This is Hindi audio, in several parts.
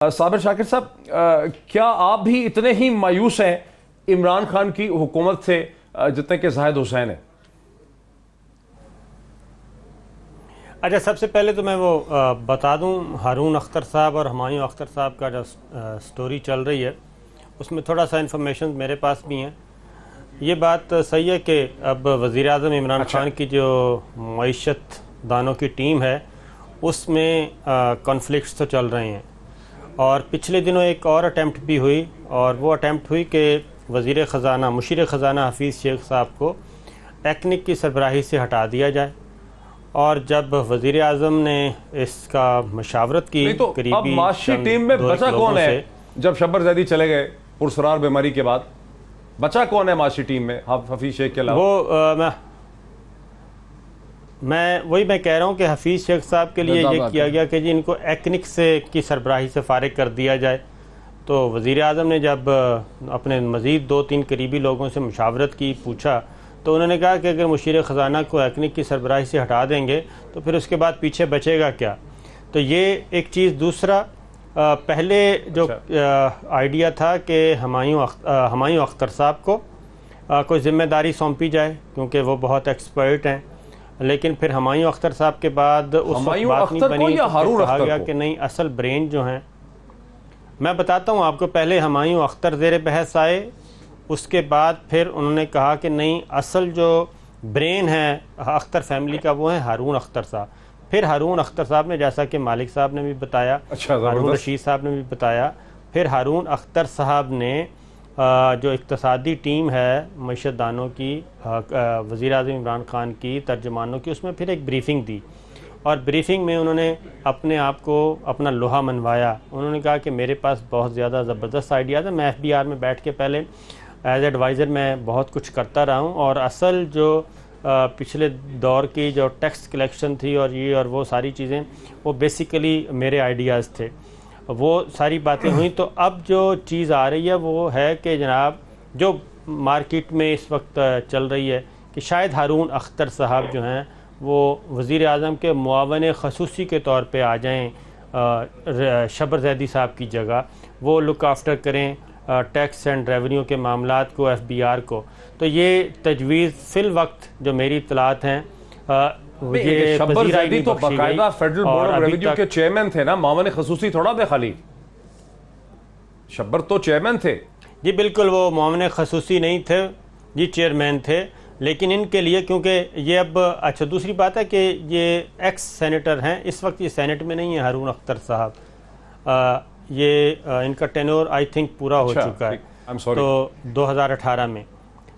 साबिर शाकिर साहब, क्या आप भी इतने ही मायूस हैं इमरान खान की हुकूमत से जितने के जाहिद हुसैन है? अच्छा, सबसे पहले तो मैं वो बता दूं, हारून अख्तर साहब और हुमायूं अख्तर साहब का जो स्टोरी चल रही है उसमें थोड़ा सा इन्फॉर्मेशन मेरे पास भी है। ये बात सही है कि अब वज़ीर आज़म इमरान खान की जो मईशत दानों की टीम है उसमें कॉन्फ्लिक्ट्स तो चल रहे हैं, और पिछले दिनों एक और अटैम्प्ट भी हुई, और वो अटैम्प्ट हुई कि वज़ीर ख़ज़ाना मुशीर ख़ज़ाना हफीज़ शेख साहब को टेक्निक की सरबराही से हटा दिया जाए। और जब वज़ीर आज़म ने इसका मशावरत की तो करीबी अब माशी टीम में बचा कौन है? जब शब्बर जैदी चले गए पुरसरार बीमारी के बाद, बचा कौन है माशी टीम में हफीज़ शेख के अलावा? वो मैं कह रहा हूँ कि हफीज़ शेख साहब के लिए ये किया गया कि जी इनको एक्निक से की सरबराही से फारिग कर दिया जाए। तो वज़ीर आज़म ने जब अपने मज़ीद 2-3 करीबी लोगों से मुशावरत की, पूछा, तो उन्होंने कहा कि अगर मुशीर ख़ज़ाना को एक्निक की सरबराही से हटा देंगे तो फिर उसके बाद पीछे बचेगा क्या। तो ये एक चीज़। दूसरा, पहले जो आइडिया था कि हुमायूं अख्तर साहब को कोई ज़िम्मेदारी सौंपी जाए क्योंकि वो बहुत एक्सपर्ट हैं, लेकिन फिर हुमायूं अख्तर साहब के बाद उस वक्त बात नहीं बनी, तो कहा गया कि नहीं, असल ब्रेन जो हैं, मैं बताता हूँ आपको। पहले हुमायूं अख्तर ज़ेर बहस आए, उसके बाद फिर उन्होंने कहा कि नहीं, असल जो ब्रेन है अख्तर फैमिली का वो है हारून अख्तर साहब। फिर हारून अख्तर साहब ने, जैसा कि मालिक साहब ने भी बताया, हारून रशीद साहब ने भी बताया, फिर हारून अख्तर साहब ने जो इक़्तिसादी टीम है मईशत दानों की, वज़ीर आज़म इमरान खान की, तर्जमानों की, उसमें फिर एक ब्रीफिंग दी, और ब्रीफिंग में उन्होंने अपने आप को अपना लोहा मनवाया। उन्होंने कहा कि मेरे पास बहुत ज़्यादा ज़बरदस्त आइडियाज़ है, मैं FBR में बैठ के पहले एज एडवाइज़र मैं बहुत कुछ करता रहा हूँ, और असल जो पिछले दौर की जो टैक्स कलेक्शन थी और ये और वो सारी चीज़ें, वो बेसिकली मेरे आइडियाज़ थे। वो सारी बातें हुई। तो अब जो चीज़ आ रही है वो है कि जनाब, जो मार्केट में इस वक्त चल रही है कि शायद हारून अख्तर साहब जो हैं वो वज़ीर आज़म के मुआवन ख़ुसूसी के तौर पे आ जाएं शब्बर ज़ैदी साहब की जगह, वो लुक आफ्टर करें टैक्स एंड रेवेन्यू के मामलात को, FBR को। तो ये तजवीज़ फ़िल वक्त जो मेरी इत्तलात हैं, ये शब्बर ज़ैदी तो बाकायदा फेडरल बोर्ड ऑफ रेवेन्यू के चेयरमैन थे ना, मामले खसूसी थोड़ा थे खाली। शब्बर तो चेयरमैन थे जी, बिल्कुल, वो मामले खसूसी नहीं थे जी, चेयरमैन थे। लेकिन इनके लिए, क्योंकि ये अब, अच्छा, दूसरी बात है कि ये एक्स सेनेटर हैं, इस वक्त ये सेनेट में नहीं है हारून अख्तर साहब, ये इनका टेन्योर आई थिंक पूरा हो चुका है, तो 2018 में,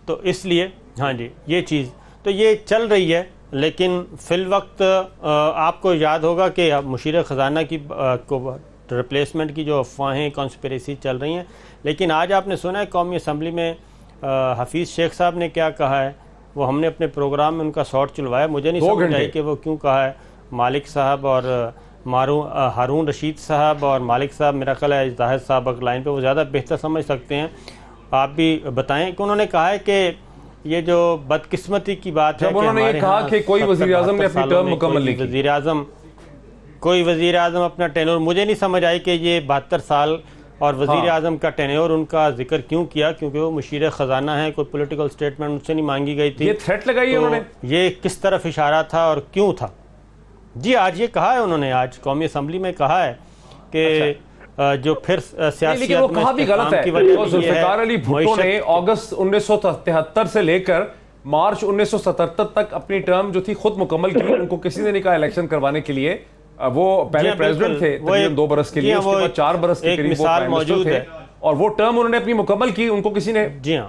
तो इसलिए हाँ जी, ये चीज़ तो ये चल रही है। लेकिन फिल वक्त आपको याद होगा कि मुशीर ख़ज़ाना की को रिप्लेसमेंट की जो अफवाहें, कॉन्स्पिरेसी चल रही हैं, लेकिन आज आपने सुना है कौमी असम्बली में हफीज़ शेख साहब ने क्या कहा है। वो हमने अपने प्रोग्राम में उनका शॉर्ट चलवाया, मुझे नहीं समझ आई कि वो क्यों कहा है। मालिक साहब और हारून रशीद साहब और मालिक साहब, मेरा ख्याल है जाहिद साहब अगर लाइन पे, वो ज़्यादा बेहतर समझ सकते हैं, आप भी बताएं कि उन्होंने कहा है कि ये जो बदकिस्मती की बात है कि उन्होंने ये कहा कि कोई वज़ीर आज़म ने अपनी टर्म मुकम्मल नहीं की, कोई वज़ीर आज़म अपना टेन्योर, मुझे नहीं समझ आई कि ये 72 साल और वज़ीर आज़म का टेन्योर उनका जिक्र क्यों किया, क्योंकि वो मुशीर ख़ज़ाना है, कोई पॉलिटिकल स्टेटमेंट उनसे नहीं मांगी गई थी। ये थ्रेट लगाई उन्होंने, ये किस तरफ इशारा था और क्यों था? जी, आज ये कहा है उन्होंने, आज कौमी असम्बली में कहा है कि जो फिर सियासी, वो कहा भी गलत है। ज़ुल्फ़िकार अली भुट्टो ने अगस्त 1973 से लेकर मार्च 1977 तक अपनी टर्म जो थी खुद मुकम्मल की। उनको किसी ने नहीं कहा इलेक्शन करवाने के लिए, वो पहले प्रेसिडेंट थे तकरीबन 2 बरस के लिए, उसके बाद 4 बरस के करीब वो मौजूद है, और वो टर्म उन्होंने अपनी मुकम्मल की, उनको किसी ने, जी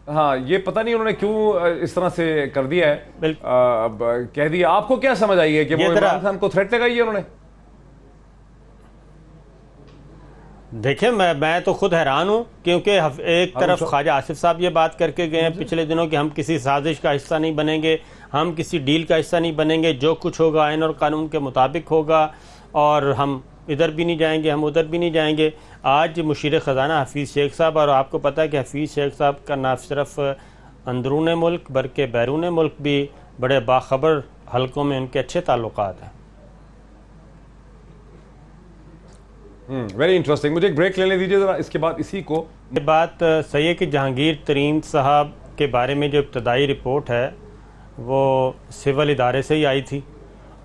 हाँ, ये पता नहीं उन्होंने क्यों इस तरह से कर दिया है, कह दिया। आपको क्या समझ आई है कि वो इमरान खान को थ्रेट लगाई है उन्होंने? देखिए, मैं तो खुद हैरान हूँ, क्योंकि एक तरफ ख्वाजा आसिफ साहब ये बात करके गए हैं पिछले दिनों कि हम किसी साजिश का हिस्सा नहीं बनेंगे, हम किसी डील का हिस्सा नहीं बनेंगे, जो कुछ होगा आइन और कानून के मुताबिक होगा, और हम इधर भी नहीं जाएंगे, हम उधर भी नहीं जाएंगे। आज मुशीर ख़ज़ाना हफीज़ शेख साहब, और आपको पता है कि हफीज़ शेख साहब का ना सिर्फ अंदरून मुल्क बल्कि बैरून मुल्क भी बड़े बाखबर हलकों में उनके अच्छे ताल्लुकात हैं। Very interesting. मुझे एक ब्रेक लेने दीजिए जरा, इसके बाद इसी को। ये बात सही है कि जहांगीर तरीन साहब के बारे में जो इब्तदाई रिपोर्ट है वो सिविल इदारे से ही आई थी,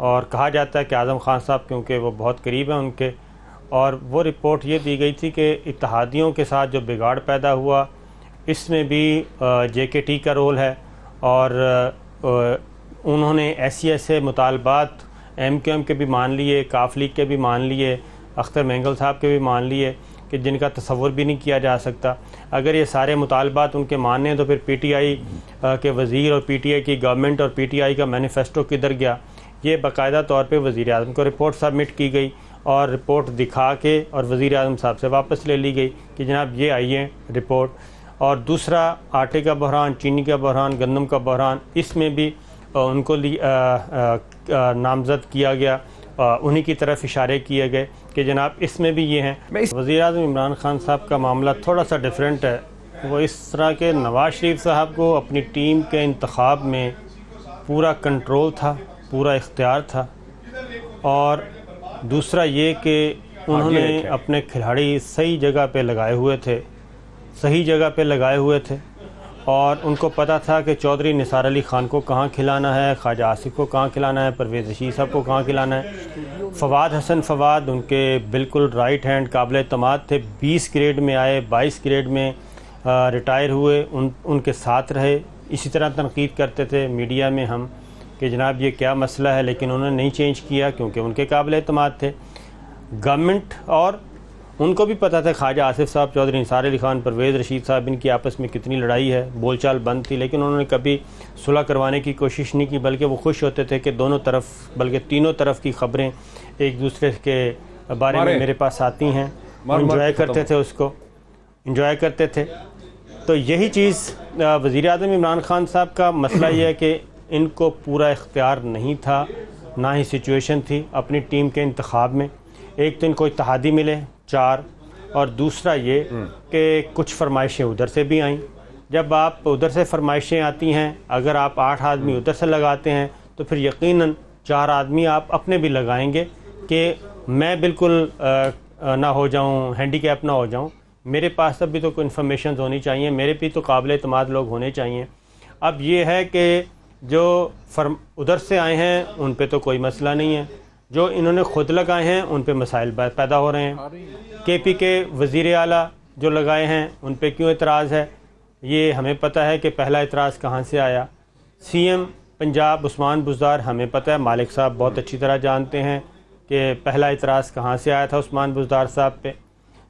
और कहा जाता है कि आज़म खान साहब क्योंकि वो बहुत करीब हैं उनके, और वो रिपोर्ट ये दी गई थी कि इत्तेहादियों के साथ जो बिगाड़ पैदा हुआ इसमें भी JKT का रोल है, और उन्होंने ऐसे मुतालबात MQM के भी मान लिए, काफ लीग के भी मान लिए, अख्तर मेंगल साहब के भी मान लिए कि जिनका तसव्वुर भी नहीं किया जा सकता। अगर ये सारे मुतालबात उनके मानने हैं तो फिर PTI के वज़ीर और PTI की गवर्नमेंट और PTI का मैनिफेस्टो किधर गया? ये बाकायदा तौर पे वज़ीर आज़म को रिपोर्ट सबमिट की गई और रिपोर्ट दिखा के और वज़ीर आज़म साहब से वापस ले ली गई कि जनाब ये आई है रिपोर्ट। और दूसरा आटे का बहरान, चीनी का बहरान, गंदम का बहरान, इसमें भी उनको नामज़द किया गया, उन्हीं की तरफ इशारे किए गए कि जनाब इसमें भी ये हैं। वज़ीर आज़म इमरान खान साहब का मामला थोड़ा सा डिफरेंट है। वो इस तरह के नवाज़ शरीफ साहब को अपनी टीम के इंतखाब में पूरा कंट्रोल था, पूरा इख्तियार था, और दूसरा ये कि उन्होंने अपने खिलाड़ी सही जगह पे लगाए हुए थे, सही जगह पे लगाए हुए थे, और उनको पता था कि चौधरी निसार अली ख़ान को कहाँ खिलाना है, ख्वाजा आसिफ को कहाँ खिलाना है, परवेज़ रशीद साहब को कहाँ खिलाना है। फवाद हसन फवाद उनके बिल्कुल राइट हैंड काबिल एतमाद थे, 20 ग्रेड में आए, 22 ग्रेड में रिटायर हुए, उनके साथ रहे। इसी तरह तनकीद करते थे मीडिया में हम कि जनाब ये क्या मसला है, लेकिन उन्होंने नहीं चेंज किया क्योंकि उनके काबिल एतमाद थे गवर्नमेंट, और उनको भी पता था ख्वाजा आसिफ साहब, चौधरी निसार अली ख़ान, परवेज़ रशीद साहब, इनकी आपस में कितनी लड़ाई है, बोलचाल बंद थी, लेकिन उन्होंने कभी सुलह करवाने की कोशिश नहीं की, बल्कि वो खुश होते थे कि दोनों तरफ, बल्कि तीनों तरफ की ख़बरें एक दूसरे के बारे में मेरे पास आती हैं, इंजॉय करते थे, उसको इंजॉय करते थे। तो यही चीज़ वज़ीर आज़म इमरान खान साहब का मसला ये है कि इनको पूरा इख्तियार नहीं था, ना ही सिचुएशन थी अपनी टीम के इंतखाब में। एक तो इनको इत्तेहादी मिले 4, और दूसरा ये कि कुछ फरमाइशें उधर से भी आईं। जब आप उधर से फरमाइशें आती हैं, अगर आप 8 आदमी उधर से लगाते हैं तो फिर यकीनन 4 आदमी आप अपने भी लगाएंगे कि मैं बिल्कुल ना हो जाऊं, हैंडीकैप ना हो जाऊं, मेरे पास अब भी तो कोई इन्फॉर्मेशन होनी चाहिए, मेरे भी तो काबिल एतमाद लोग होने चाहिए। अब ये है कि जो उधर से आए हैं उन पे तो कोई मसला नहीं है, जो इन्होंने खुद लगाए हैं उन पे मसाइल पैदा हो रहे हैं। KP के वज़ीर आला जो लगाए हैं उन पे क्यों एतराज़ है, ये हमें पता है कि पहला एतराज़ कहाँ से आया। CM पंजाब उस्मान बुज़दार, हमें पता है, मालिक साहब बहुत अच्छी तरह जानते हैं कि पहला एतराज़ कहाँ से आया था उस्मान बुज़दार साहब पे।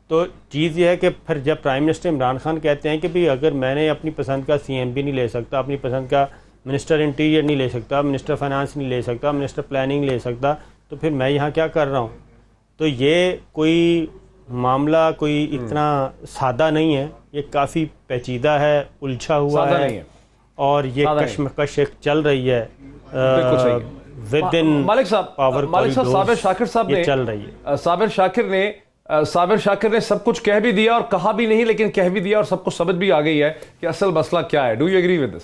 तो चीज़ ये है कि फिर जब प्राइम मिनिस्टर इमरान खान कहते हैं कि भाई अगर मैंने अपनी पसंद का CM भी नहीं ले सकता, अपनी पसंद का मिनिस्टर इंटीरियर नहीं ले सकता, मिनिस्टर फाइनेंस नहीं ले सकता, मिनिस्टर प्लानिंग ले सकता, तो फिर मैं यहाँ क्या कर रहा हूँ। तो ये कोई मामला कोई इतना सादा नहीं है, ये काफ़ी पेचीदा है, उलझा हुआ है, और ये कश्मकश चल रही है विद इन मालिक साहब साबिर शाकिर साहब ने चल रही है। साबिर शाकिर ने सब कुछ कह भी दिया और कहा भी नहीं, लेकिन कह भी दिया और सबको समझ भी आ गई है कि असल मसला क्या है। Do you agree with this?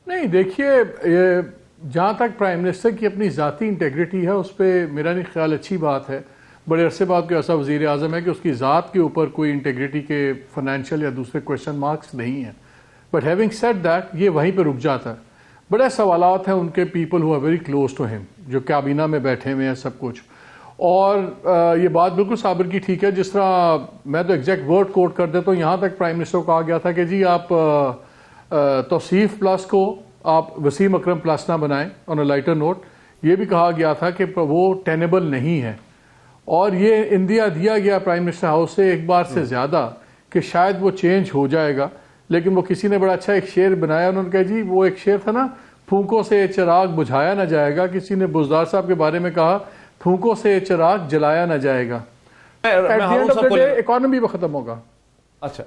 नहीं, देखिए, ये जहाँ तक प्राइम मिनिस्टर की अपनी ज़ाती इंटेग्रिटी है उस पर मेरा नहीं ख्याल अच्छी बात है। बड़े अरसे बाद कोई ऐसा वज़ीर आज़म है कि उसकी ज़ात के ऊपर कोई इंटेग्रिटी के फाइनेंशियल या दूसरे क्वेश्चन मार्क्स नहीं है। बट हैविंग सेड दैट, ये वहीं पे रुक जाता है। बड़े सवालात हैं उनके people who are very close to him, जो काबीना में बैठे हुए हैं सब कुछ। और ये बात बिल्कुल साबिर की ठीक है, जिस तरह मैं तो एग्जैक्ट वर्ड कोट कर देता हूँ, यहाँ तक प्राइम मिनिस्टर को कहा गया था कि जी आप तौसीफ प्लस को आप वसीम अकरम प्लस ना बनाएं ऑन अ लाइटर नोट। ये भी कहा गया था कि वो टेनेबल नहीं है, और ये इंदिया दिया गया प्राइम मिनिस्टर हाउस से एक बार से ज़्यादा कि शायद वो चेंज हो जाएगा। लेकिन वो किसी ने बड़ा अच्छा एक शेर बनाया, उन्होंने कहा जी, वो एक शेर था ना, फूंकों से चिराग बुझाया ना जाएगा। किसी ने बुज़दार साहब के बारे में कहा, फूंकों से चिराग जलाया ना जाएगा। इकोनॉमी भी खत्म होगा। अच्छा,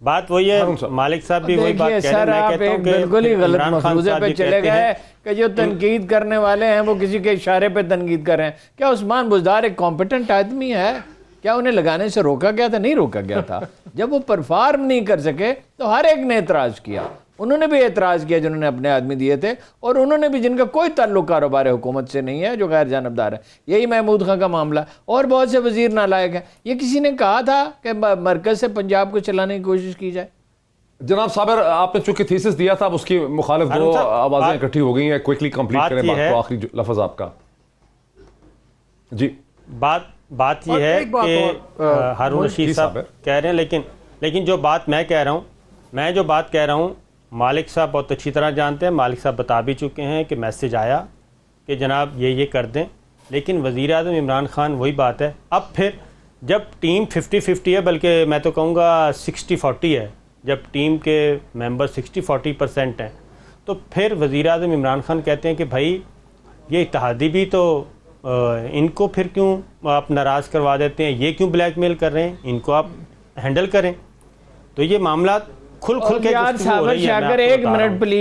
बात वही है, मालिक साहब भी वही बात कह रहे हैं। मैं कहता हूं कि बिल्कुल ही गलत मसरूजे पे चले गए कि जो तनकीद करने वाले हैं वो किसी के इशारे पे तनकीद कर रहे हैं। क्या उस्मान बुज़दार एक कॉम्पिटेंट आदमी है? क्या उन्हें लगाने से रोका गया था? नहीं रोका गया था। जब वो परफॉर्म नहीं कर सके तो हर एक ने एतराज किया। उन्होंने भी एतराज़ किया जिन्होंने अपने आदमी दिए थे, और उन्होंने भी जिनका कोई ताल्लुक कारोबार हुकूमत से नहीं है, जो गैर जानबदार है। यही महमूद खां का मामला, और बहुत से वजीर नालायक हैं। ये किसी ने कहा था कि मरकज़ से पंजाब को चलाने की कोशिश की जाए? जनाब साबर, आपने चूंकि थीसिस दिया था, अब उसकी मुखालिफ दो आवाजें इकट्ठी हो गई हैं। क्विकली कंप्लीट करें बात को, आखिरी लफ्ज आपका जी। बात यह है कि हारून रशीद साहब कह रहे हैं, लेकिन जो बात मैं कह रहा हूँ मालिक साहब बहुत अच्छी तरह जानते हैं। मालिक साहब बता भी चुके हैं कि मैसेज आया कि जनाब ये कर दें, लेकिन वज़ीर आज़म इमरान खान वही बात है। अब फिर जब टीम 50-50 है, बल्कि मैं तो कहूँगा 60-40 है, जब टीम के मेंबर 60-40% हैं, तो फिर वज़ीर आज़म इमरान खान कहते हैं कि भाई ये इत्तेहादी भी तो इनको फिर क्यों आप नाराज़ करवा देते हैं, ये क्यों ब्लैकमेल कर रहे हैं, इनको आप हैंडल करें। तो ये मामला खुल के यार साबर शाकर, 1 मिनट प्लीज।